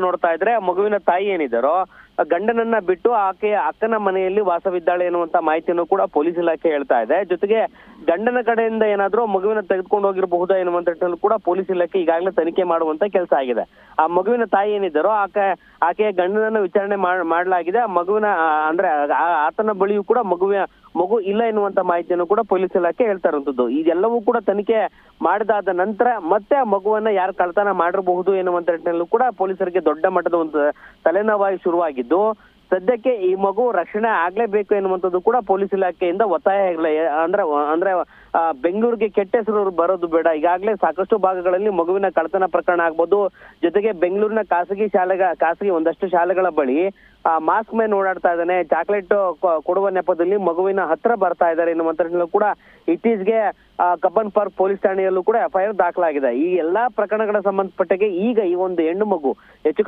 ನೋಡ್ತಾ ಇದ್ರೆ ಮಗುವಿನ ತಾಯಿ ಏನಿದ್ದಾರೋ ಗಂಡನನ್ನ ಬಿಟ್ಟು ಆಕೆಯ ಅಕ್ಕನ ಮನೆಯಲ್ಲಿ ವಾಸವಿದ್ದಾಳೆ ಎನ್ನುವಂತ ಮಾಹಿತಿಯನ್ನು ಕೂಡ ಪೊಲೀಸ್ ಇಲಾಖೆ ಹೇಳ್ತಾ ಇದೆ. ಜೊತೆಗೆ ಗಂಡನ ಕಡೆಯಿಂದ ಏನಾದ್ರೂ ಮಗುವಿನ ತೆಗೆದುಕೊಂಡು ಹೋಗಿರಬಹುದಾ ಎನ್ನುವಂತ ನಿಟ್ಟಿನಲ್ಲಿ ಕೂಡ ಪೊಲೀಸ್ ಇಲಾಖೆ ಈಗಾಗಲೇ ತನಿಖೆ ಮಾಡುವಂತ ಕೆಲಸ ಆಗಿದೆ. ಆ ಮಗುವಿನ ತಾಯಿ ಏನಿದ್ದಾರೋ ಆಕೆಯ ಗಂಡನನ್ನ ವಿಚಾರಣೆ ಮಾಡಲಾಗಿದೆ. ಆ ಮಗುವಿನ ಅಂದ್ರೆ ಆತನ ಬಳಿಯೂ ಕೂಡ ಮಗು ಇಲ್ಲ ಎನ್ನುವಂತ ಮಾಹಿತಿಯನ್ನು ಕೂಡ ಪೊಲೀಸ್ ಇಲಾಖೆ ಹೇಳ್ತಾ ಇರುವಂತದ್ದು. ಇದೆಲ್ಲವೂ ಕೂಡ ತನಿಖೆ ಮಾಡಿದಾದ ನಂತರ ಮತ್ತೆ ಆ ಮಗುವನ್ನ ಯಾರು ಕಳ್ತನ ಮಾಡಿರಬಹುದು ಎನ್ನುವಂತ ನಿಟ್ಟಿನಲ್ಲೂ ಕೂಡ ಪೊಲೀಸರಿಗೆ ದೊಡ್ಡ ಮಟ್ಟದ ಒಂದು ತಲೆನೋವಾಗಿ ಶುರುವಾಗಿದ್ದು, ಸದ್ಯಕ್ಕೆ ಈ ಮಗು ರಕ್ಷಣೆ ಆಗ್ಲೇಬೇಕು ಎನ್ನುವಂಥದ್ದು ಕೂಡ ಪೊಲೀಸ್ ಇಲಾಖೆಯಿಂದ ಒತ್ತಾಯ ಅಂದ್ರೆ ಬೆಂಗಳೂರಿಗೆ ಕೆಟ್ಟ ಹೆಸರು ಬರೋದು ಬೇಡ. ಈಗಾಗಲೇ ಸಾಕಷ್ಟು ಭಾಗಗಳಲ್ಲಿ ಮಗುವಿನ ಕಳ್ಳತನ ಪ್ರಕರಣ ಆಗ್ಬೋದು. ಜೊತೆಗೆ ಬೆಂಗಳೂರಿನ ಖಾಸಗಿ ಒಂದಷ್ಟು ಶಾಲೆಗಳ ಬಳಿ ಮಾಸ್ಕ್ ಮ್ಯಾನ್ ಓಡಾಡ್ತಾ ಇದ್ದಾನೆ, ಚಾಕ್ಲೇಟ್ ಕೊಡುವ ನೆಪದಲ್ಲಿ ಮಗುವಿನ ಹತ್ರ ಬರ್ತಾ ಇದ್ದಾರೆ ಎನ್ನುವಂತ ಕೂಡ ಇತ್ತೀಚೆಗೆ ಕಬ್ಬನ್ ಪಾರ್ಕ್ ಪೊಲೀಸ್ ಠಾಣೆಯಲ್ಲೂ ಕೂಡ FIR ದಾಖಲಾಗಿದೆ. ಈ ಎಲ್ಲಾ ಪ್ರಕರಣಗಳ ಸಂಬಂಧಪಟ್ಟಿಗೆ ಈಗ ಈ ಒಂದು ಹೆಣ್ಣು ಮಗು ಹೆಚ್ಚು